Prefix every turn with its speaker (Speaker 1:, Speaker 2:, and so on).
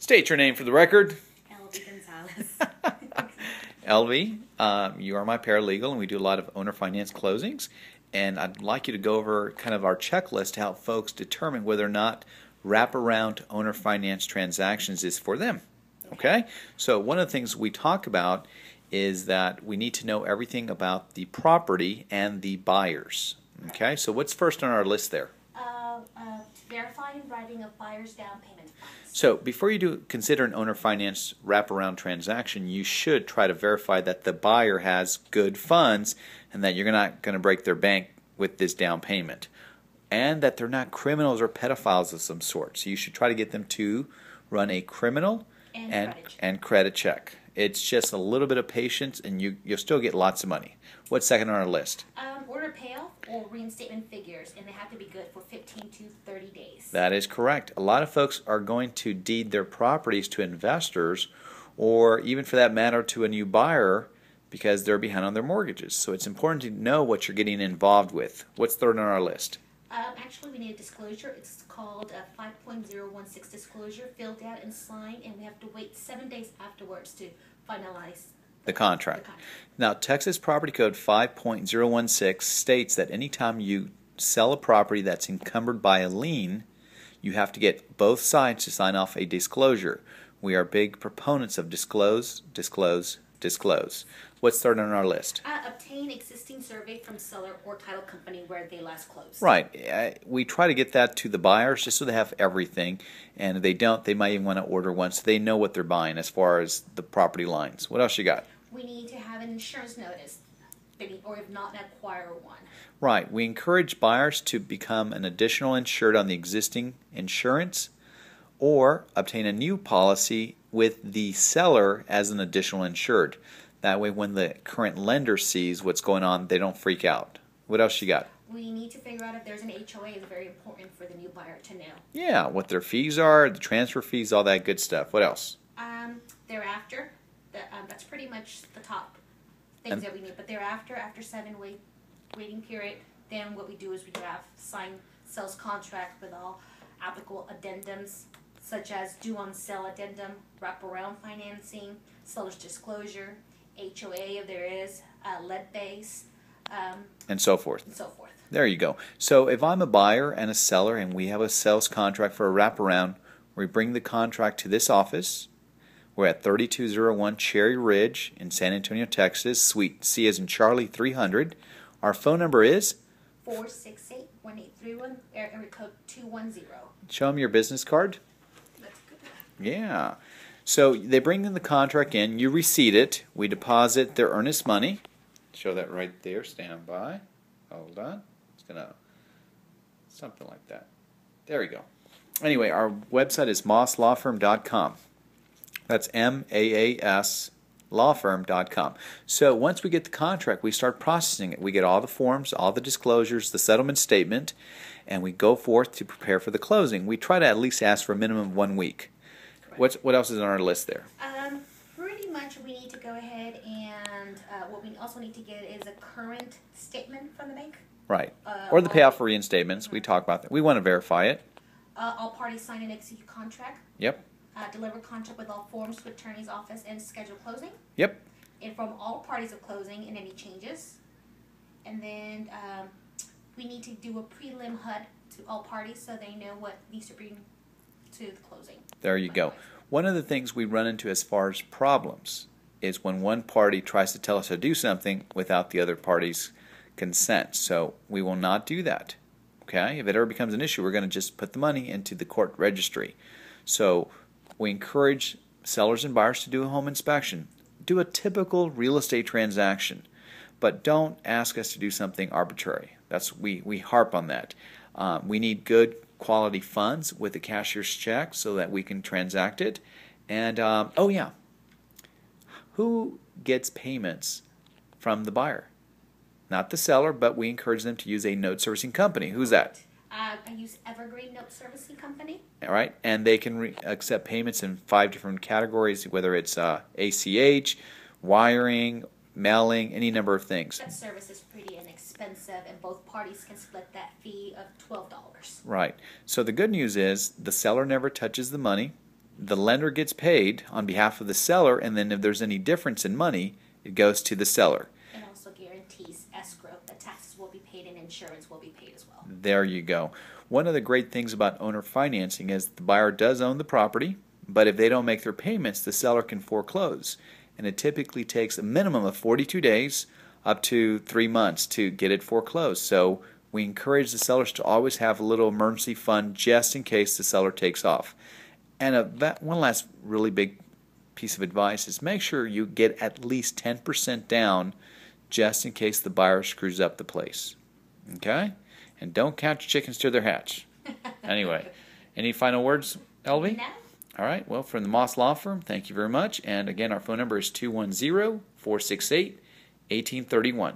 Speaker 1: State your name for the record.
Speaker 2: Elvie Gonzalez.
Speaker 1: Elvie, you are my paralegal, and we do a lot of owner finance closings. And I'd like you to go over kind of our checklist to help folks determine whether or not wraparound owner finance transactions is for them. Okay? So one of the things we talk about is that we need to know everything about the property and the buyers. Okay? So what's first on our list there?
Speaker 2: Verifying and writing a buyer's down payment funds.
Speaker 1: So before you do consider an owner finance wraparound transaction, you should try to verify that the buyer has good funds and that you're not going to break their bank with this down payment, and that they're not criminals or pedophiles of some sort. So you should try to get them to run a criminal and credit check. It's just a little bit of patience, and you'll still get lots of money. What's second on our list?
Speaker 2: Order payoff or reinstatement figures, and they have to be good for 15 to 30 days.
Speaker 1: That is correct. A lot of folks are going to deed their properties to investors, or even for that matter to a new buyer, because they're behind on their mortgages. So it's important to know what you're getting involved with. What's third on our list?
Speaker 2: Actually, we need a disclosure. It's called a 5.016 disclosure, filled out and signed, and we have to wait 7 days afterwards to finalize
Speaker 1: the contract. Now, Texas Property Code 5.016 states that anytime you sell a property that's encumbered by a lien, you have to get both sides to sign off a disclosure. We are big proponents of disclose, disclose, disclose. What's third on our list?
Speaker 2: Obtain existing survey from seller or title company where they last closed.
Speaker 1: Right. We try to get that to the buyers just so they have everything, and if they don't, they might even want to order one so they know what they're buying as far as the property lines. What else you got?
Speaker 2: We need to have an insurance notice, or if not, acquire one.
Speaker 1: Right. We encourage buyers to become an additional insured on the existing insurance, or obtain a new policy with the seller as an additional insured. That way when the current lender sees what's going on, they don't freak out. What else you got?
Speaker 2: We need to figure out if there's an HOA. It's very important for the new buyer to know.
Speaker 1: Yeah, what their fees are, the transfer fees, all that good stuff. What else?
Speaker 2: Thereafter, that's pretty much the top things that we need. But thereafter, after 7 waiting period, then what we do is we draft signed sales contract with all applicable addendums, such as due on sale addendum, wraparound financing, seller's disclosure, HOA if there is, lead base,
Speaker 1: and so forth.
Speaker 2: and so forth.
Speaker 1: There you go. So if I'm a buyer and a seller and we have a sales contract for a wraparound, we bring the contract to this office. We're at 3201 Cherry Ridge in San Antonio, Texas, Suite C as in Charlie 300. Our phone number is
Speaker 2: 468-1831, area code 210.
Speaker 1: Show them your business card.
Speaker 2: That's good.
Speaker 1: Yeah. So they bring in the contract in, you receipt it, we deposit their earnest money. Show that right there, stand by. Hold on. It's going to, something like that. There we go. Anyway, our website is maaslawfirm.com. That's MAAS lawfirm.com. So once we get the contract, we start processing it. We get all the forms, all the disclosures, the settlement statement, and we go forth to prepare for the closing. We try to at least ask for a minimum of 1 week. What else is on our list there?
Speaker 2: Pretty much we need to go ahead and what we also need to get is a current statement from the bank.
Speaker 1: Right. Or the payoff for reinstatements. We talk about that. We want to verify it.
Speaker 2: All parties sign and execute contract.
Speaker 1: Yep.
Speaker 2: Deliver contract with all forms to attorney's office and schedule closing.
Speaker 1: Yep.
Speaker 2: Inform all parties of closing and any changes. And then we need to do a prelim HUD to all parties so they know what needs to bring to the closing.
Speaker 1: There you go. One of the things we run into as far as problems is when one party tries to tell us to do something without the other party's consent. So we will not do that. Okay? If it ever becomes an issue, we're going to just put the money into the court registry. So we encourage sellers and buyers to do a home inspection. Do a typical real estate transaction, but don't ask us to do something arbitrary. We harp on that. We need good quality funds with a cashier's check so that we can transact it. And oh yeah, who gets payments from the buyer? Not the seller, but we encourage them to use a note servicing company. Who's that?
Speaker 2: I use Evergreen Note Servicing Company.
Speaker 1: All right, and they can accept payments in 5 different categories, whether it's ACH, wiring, mailing, any number of things.
Speaker 2: That service is pretty inexpensive, and both parties can split that fee of $12.
Speaker 1: Right. So the good news is the seller never touches the money. the lender gets paid on behalf of the seller, and then if there's any difference in money, it goes to the seller.
Speaker 2: It also guarantees escrow that taxes will be paid and insurance will be paid as well.
Speaker 1: There you go. One of the great things about owner financing is the buyer does own the property, but if they don't make their payments, the seller can foreclose. And it typically takes a minimum of 42 days up to 3 months to get it foreclosed. So we encourage the sellers to always have a little emergency fund just in case the seller takes off. And one last really big piece of advice is make sure you get at least 10% down just in case the buyer screws up the place. Okay? And don't count your chickens till they're hatched. Anyway, any final words, Elvie?
Speaker 2: No.
Speaker 1: All right. Well, from the Moss Law Firm, thank you very much. And again, our phone number is 210-468-1831.